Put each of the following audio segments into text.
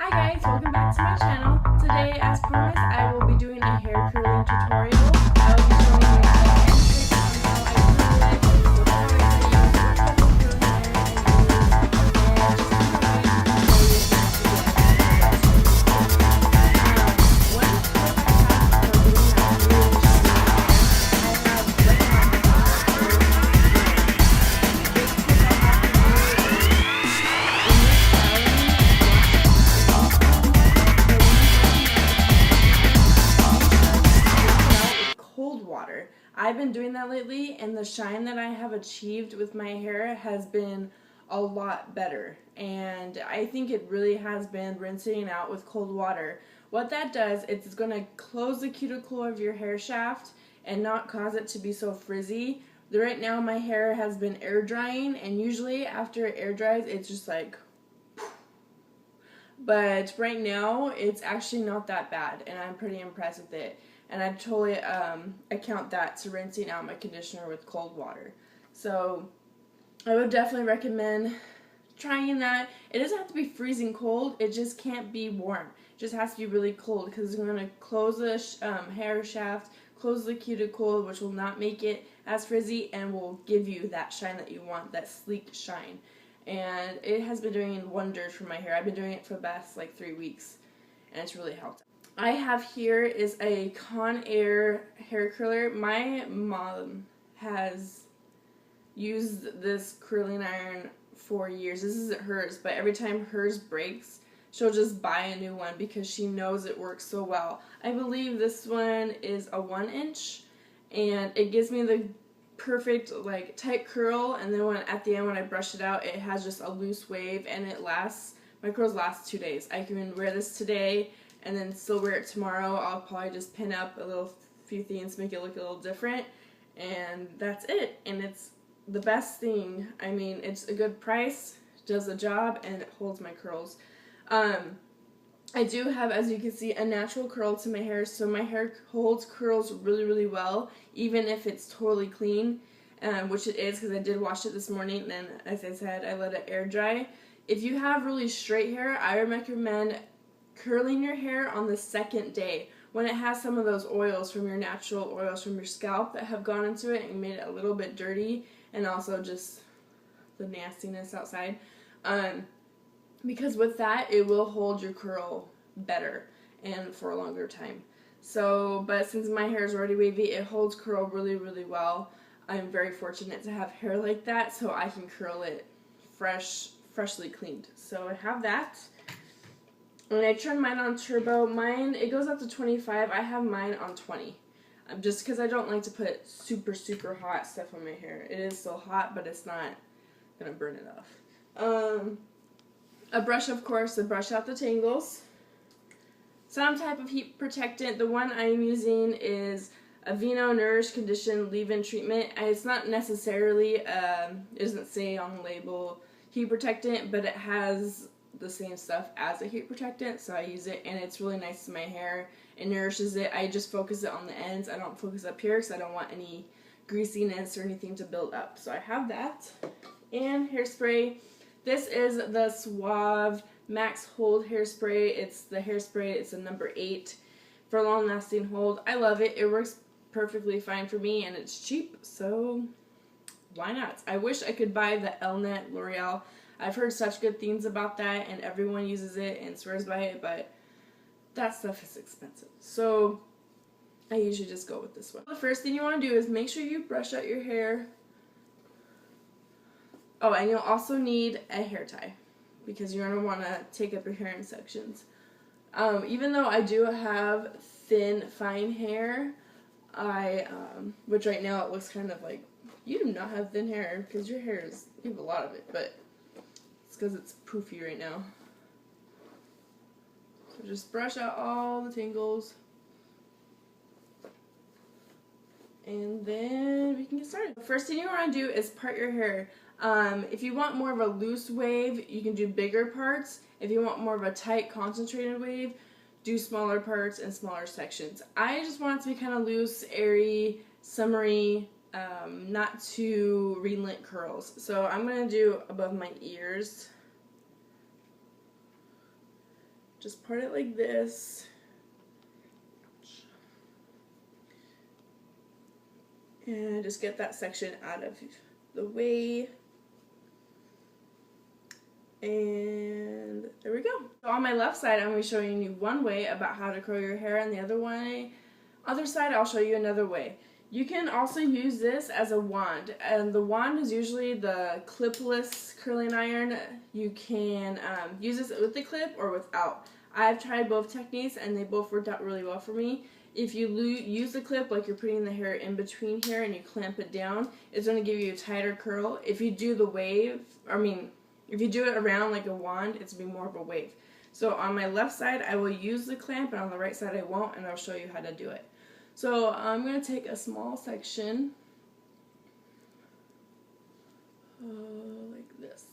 Hi guys, welcome back to my channel. Today, as promised, I will be doing a hair curling tutorial. I will be showing you tips and tricks on how I curl it, what products I use, what type of curling iron I use, and just kind of like show you how to get one tip I have for getting that really shiny hair, I have right now I have a curler. The big tip I have for you is when you're styling, wash it off cold water, but when you're brushing out the tangles, make sure to rinse it out with cold water. I've been doing that lately, and the shine that I have achieved with my hair has been a lot better. And I think it really has been rinsing it out with cold water. What that does, it's going to close the cuticle of your hair shaft and not cause it to be so frizzy. Right now my hair has been air drying, and usually after it air dries, it's just like, but right now it's actually not that bad, and I'm pretty impressed with it. And I totally account that to rinsing out my conditioner with cold water. So I would definitely recommend trying that. It doesn't have to be freezing cold, it just can't be warm. It just has to be really cold, because it's going to close the hair shaft, close the cuticle, which will not make it as frizzy and will give you that shine that you want, that sleek shine. And it has been doing wonders for my hair. I've been doing it for the past like 3 weeks, and it's really helped. I have here is a Conair hair curler. My mom has used this curling iron for years. This isn't hers, but every time hers breaks, she'll just buy a new one because she knows it works so well. I believe this one is a 1-inch, and it gives me the perfect like tight curl, and then at the end when I brush it out, it has just a loose wave, and it lasts, my curls last 2 days. I can wear this today and then still wear it tomorrow. I'll probably just pin up a few things, make it look a little different, and that's it. And it's the best thing. I mean, it's a good price, does the job, and it holds my curls. I do have, as you can see, a natural curl to my hair, so my hair holds curls really, really well, even if it's totally clean, which it is, because I did wash it this morning, and then, as I said, I let it air dry. If you have really straight hair, I recommend curling your hair on the second day, when it has some of those oils from your natural oils from your scalp that have gone into it and made it a little bit dirty, and also just the nastiness outside. Because with that, it will hold your curl better and for a longer time. So, but since my hair is already wavy, it holds curl really, really well. I'm very fortunate to have hair like that, so I can curl it freshly cleaned. So I have that. And I turn mine on turbo. Mine, it goes up to 25. I have mine on 20. Just because I don't like to put super, super hot stuff on my hair. It is still hot, but it's not going to burn it off. A brush, of course, to brush out the tangles. Some type of heat protectant. The one I'm using is Aveeno Nourish Condition Leave-In Treatment. It's not necessarily, it doesn't say on the label heat protectant, but it has the same stuff as a heat protectant, so I use it, and it's really nice to my hair. It nourishes it. I just focus it on the ends. I don't focus up here because I don't want any greasiness or anything to build up. So I have that. And hairspray. This is the Suave Max Hold hairspray. It's the hairspray. It's a number 8 for long-lasting hold. I love it. It works perfectly fine for me, and it's cheap, so why not? I wish I could buy the Elnet L'Oreal. I've heard such good things about that, and everyone uses it and swears by it, but that stuff is expensive. So I usually just go with this one. The first thing you want to do is make sure you brush out your hair. Oh, and you'll also need a hair tie, because you're going to want to take up your hair in sections. Even though I do have thin, fine hair, which right now it looks kind of like, you do not have thin hair, because your hair is, you have a lot of it, but it's because it's poofy right now. So just brush out all the tangles, and then we can get started. The first thing you want to do is part your hair. If you want more of a loose wave, you can do bigger parts. If you want more of a tight, concentrated wave, do smaller parts and smaller sections. I just want it to be kind of loose, airy, summery, not too relent curls. So I'm going to do above my ears. just part it like this. And just get that section out of the way. And there we go. So on my left side, I'm going to be showing you one way about how to curl your hair, and the other side, I'll show you another way. You can also use this as a wand, and the wand is usually the clipless curling iron. You can use this with the clip or without. I've tried both techniques, and they both worked out really well for me. If you use the clip like you're putting the hair in between here and you clamp it down, it's going to give you a tighter curl. If you do the wave, if you do it around like a wand, it's going to be more of a wave. So on my left side, I will use the clamp, and on the right side, I won't, and I'll show you how to do it. So I'm going to take a small section, like this.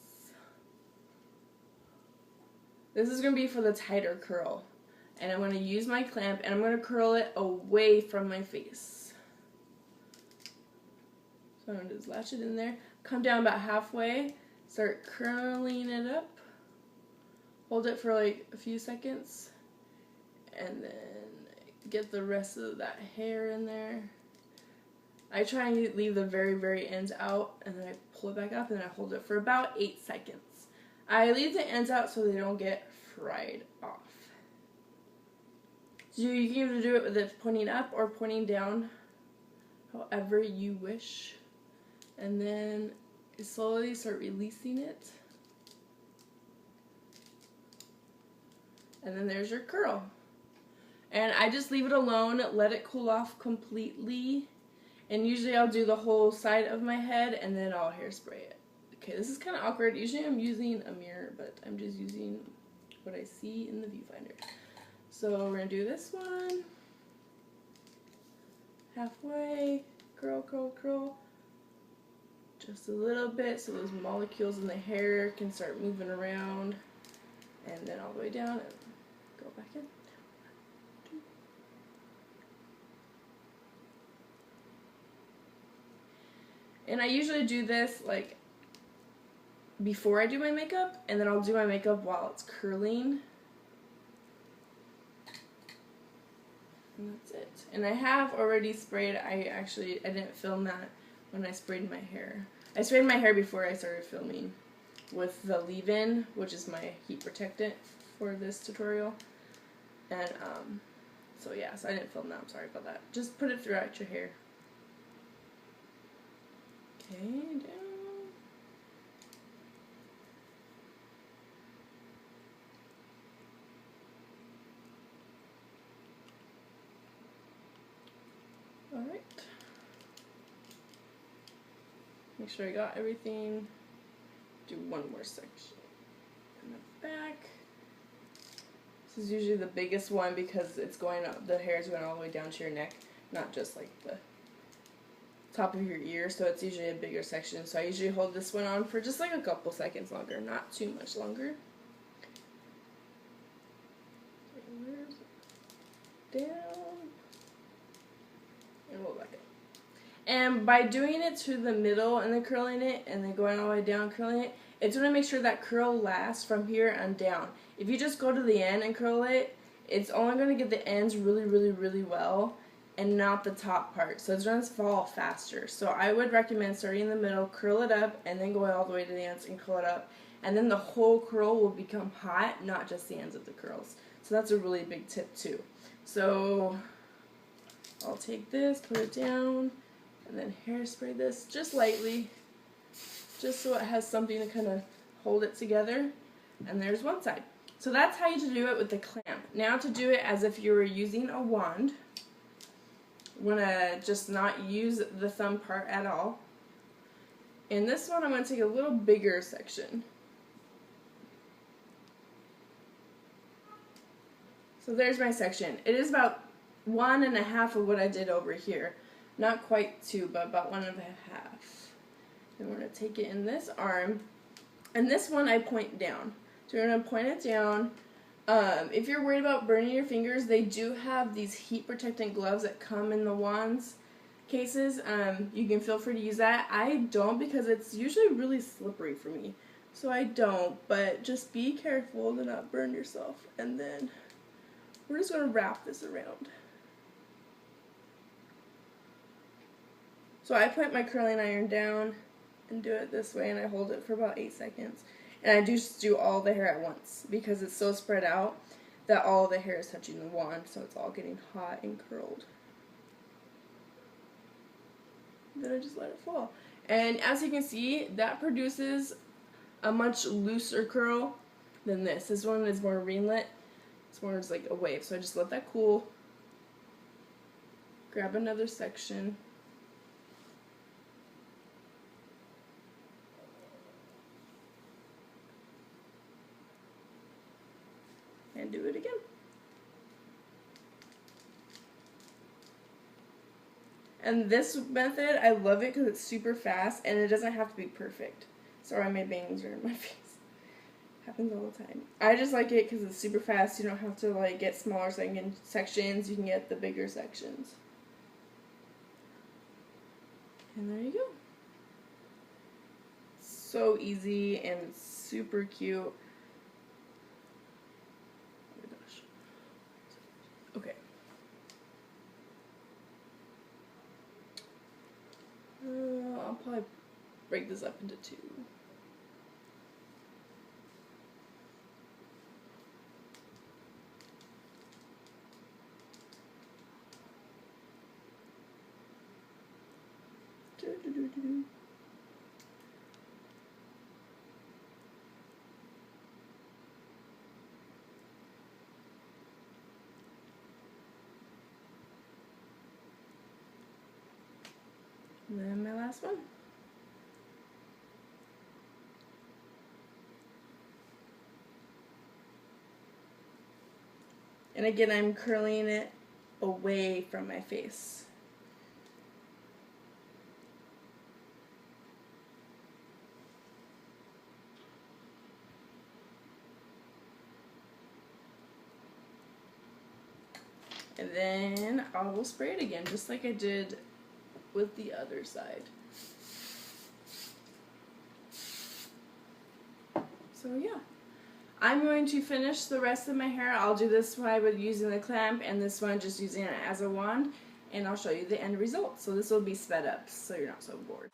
This is going to be for the tighter curl. And I'm going to use my clamp, and I'm going to curl it away from my face. So I'm going to just latch it in there, come down about halfway, start curling it up, hold it for like a few seconds, and then get the rest of that hair in there. I try and leave the very, very ends out, and then I pull it back up, and then I hold it for about 8 seconds. I leave the ends out so they don't get fried off. So you can either do it with it pointing up or pointing down, however you wish. And then slowly start releasing it. And then there's your curl. And I just leave it alone, let it cool off completely. And usually I'll do the whole side of my head, and then I'll hairspray it. Okay, this is kind of awkward. Usually I'm using a mirror, but I'm just using what I see in the viewfinder. So we're going to do this one. Halfway, curl, curl, curl. Just a little bit so those molecules in the hair can start moving around. And then all the way down and go back in. And I usually do this like before I do my makeup, and then I'll do my makeup while it's curling. And that's it. And I have already sprayed. I didn't film that when I sprayed my hair. I sprayed my hair before I started filming with the leave-in, which is my heat protectant for this tutorial. And so yeah, so I didn't film that. I'm sorry about that. Just put it throughout your hair. Okay, down. Alright. Make sure I got everything. Do one more section in the back. This is usually the biggest one because it's going up, the hair is going all the way down to your neck, not just like the top of your ear, so it's usually a bigger section. So I usually hold this one on for just like a couple seconds longer, not too much longer. Down. And roll back up. And by doing it to the middle and then curling it and then going all the way down curling it, it's going to make sure that curl lasts from here and down. If you just go to the end and curl it, it's only going to get the ends really, really, really well and not the top part. So it's going to fall faster. So I would recommend starting in the middle, curl it up, and then going all the way to the ends and curl it up. And then the whole curl will become hot, not just the ends of the curls. So that's a really big tip too. So I'll take this, put it down, and then hairspray this just lightly, just so it has something to kind of hold it together. And there's one side. So that's how you do it with the clamp. Now to do it as if you were using a wand, I'm going to just not use the thumb part at all. In this one, I'm going to take a little bigger section. So there's my section. It is about 1.5 of what I did over here. Not quite 2, but about 1.5. Then we're going to take it in this arm. And this one I point down. So we're going to point it down. If you're worried about burning your fingers, they do have these heat protectant gloves that come in the wands cases. You can feel free to use that. I don't because it's usually really slippery for me. so I don't, but just be careful to not burn yourself. And then we're just going to wrap this around. So I put my curling iron down and do it this way, and I hold it for about 8 seconds. And I just do all the hair at once because it's so spread out that all the hair is touching the wand, so it's all getting hot and curled. Then I just let it fall. And as you can see, that produces a much looser curl than this. This one is more ringlet. This one is like a wave. So I just let that cool. Grab another section. And do it again. And this method, I love it because it's super fast and it doesn't have to be perfect. Sorry, my bangs are in my face. Happens all the time. I just like it because it's super fast. You don't have to like get smaller sections. You can get the bigger sections. And there you go. So easy and super cute. Oh my gosh. Okay. I'll probably break this up into 2. And then my last one. And again, I'm curling it away from my face. And then I will spray it again, just like I did with the other side. So yeah, I'm going to finish the rest of my hair. I'll do this one with using the clamp and this one just using it as a wand, and I'll show you the end result. So this will be sped up so you're not so bored.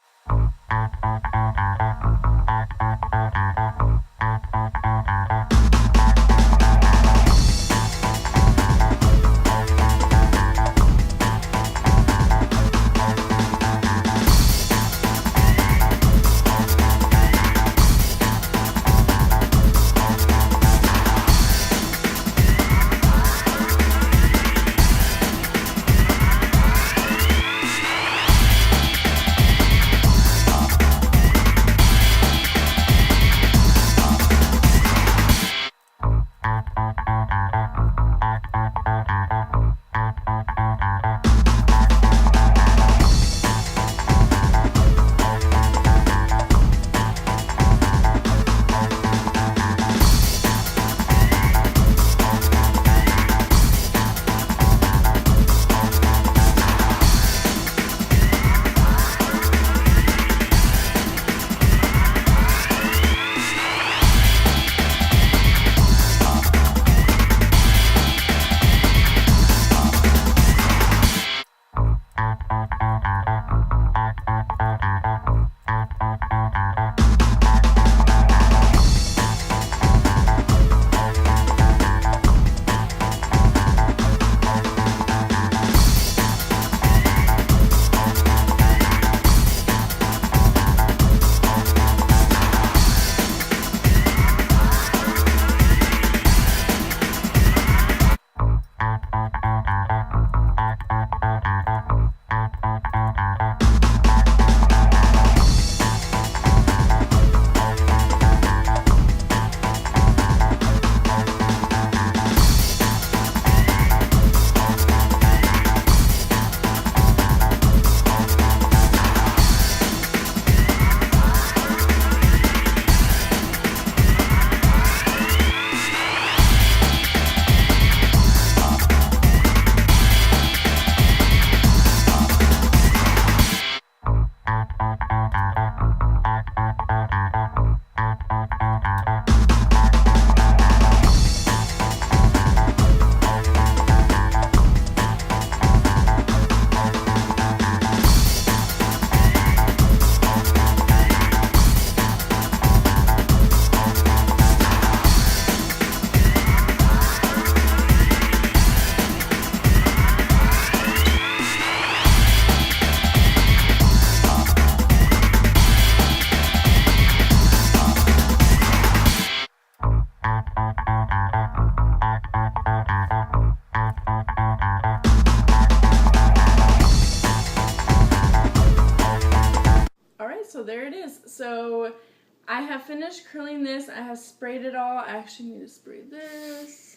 I have finished curling this. I have sprayed it all. I actually need to spray this.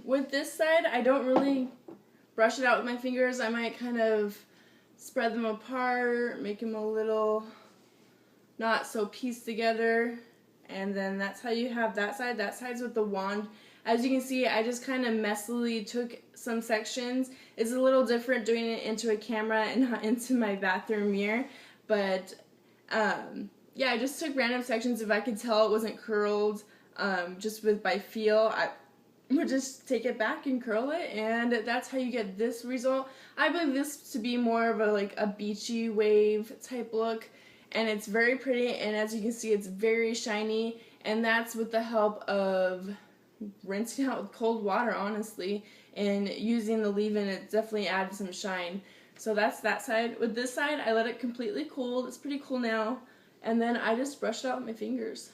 With this side, I don't really brush it out with my fingers. I might kind of spread them apart, make them a little not so pieced together. And then that's how you have that side. That side's with the wand. As you can see, I just kind of messily took some sections. It's a little different doing it into a camera and not into my bathroom mirror. But, yeah, I just took random sections. If I could tell it wasn't curled, just by feel, I would just take it back and curl it. And that's how you get this result. I believe this to be more of a beachy wave type look. And it's very pretty, and as you can see, it's very shiny, and that's with the help of rinsing out with cold water, honestly, and using the leave-in. It definitely added some shine. So that's that side. With this side, I let it completely cool. It's pretty cool now, and then I just brushed it out with my fingers.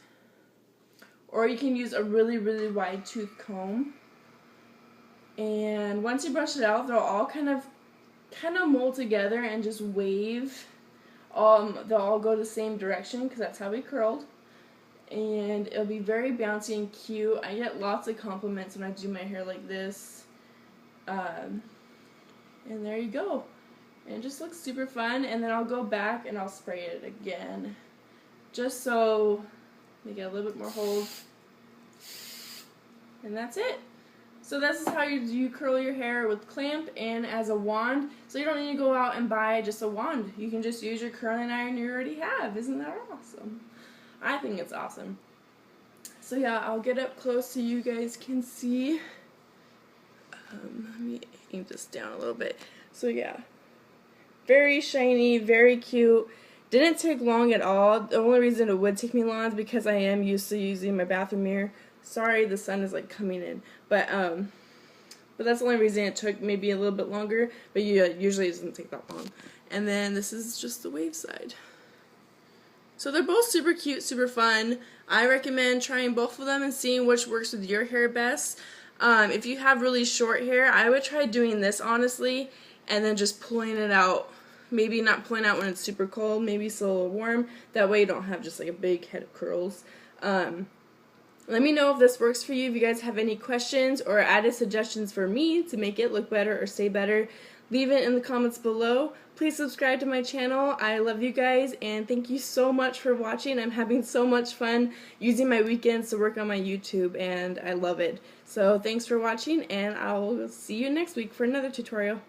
Or you can use a really, really wide tooth comb, and once you brush it out, they'll all kind of mold together and just wave. They'll all go the same direction because that's how we curled, and it'll be very bouncy and cute. I get lots of compliments when I do my hair like this, and there you go. And it just looks super fun. And then I'll go back and I'll spray it again, just so they get a little bit more hold, and that's it. So this is how you curl your hair with clamp and as a wand. So you don't need to go out and buy just a wand. You can just use your curling iron you already have. Isn't that awesome? I think it's awesome. So yeah, I'll get up close so you guys can see. Let me aim this down a little bit. So yeah, very shiny, very cute. Didn't take long at all. The only reason it would take me long is because I am used to using my bathroom mirror. Sorry, the sun is coming in, but that's the only reason it took maybe a little bit longer. But usually it doesn't take that long. And then this is just the wave side. So they're both super cute, super fun. I recommend trying both of them and seeing which works with your hair best. If you have really short hair, I would try doing this honestly, and then just pulling it out. Maybe not pulling out when it's super cold. Maybe it's a little warm. That way you don't have just a big head of curls. Let me know if this works for you. If you guys have any questions or added suggestions for me to make it look better or stay better, leave it in the comments below. Please subscribe to my channel. I love you guys, and thank you so much for watching. I'm having so much fun using my weekends to work on my YouTube, and I love it. So thanks for watching, and I'll see you next week for another tutorial.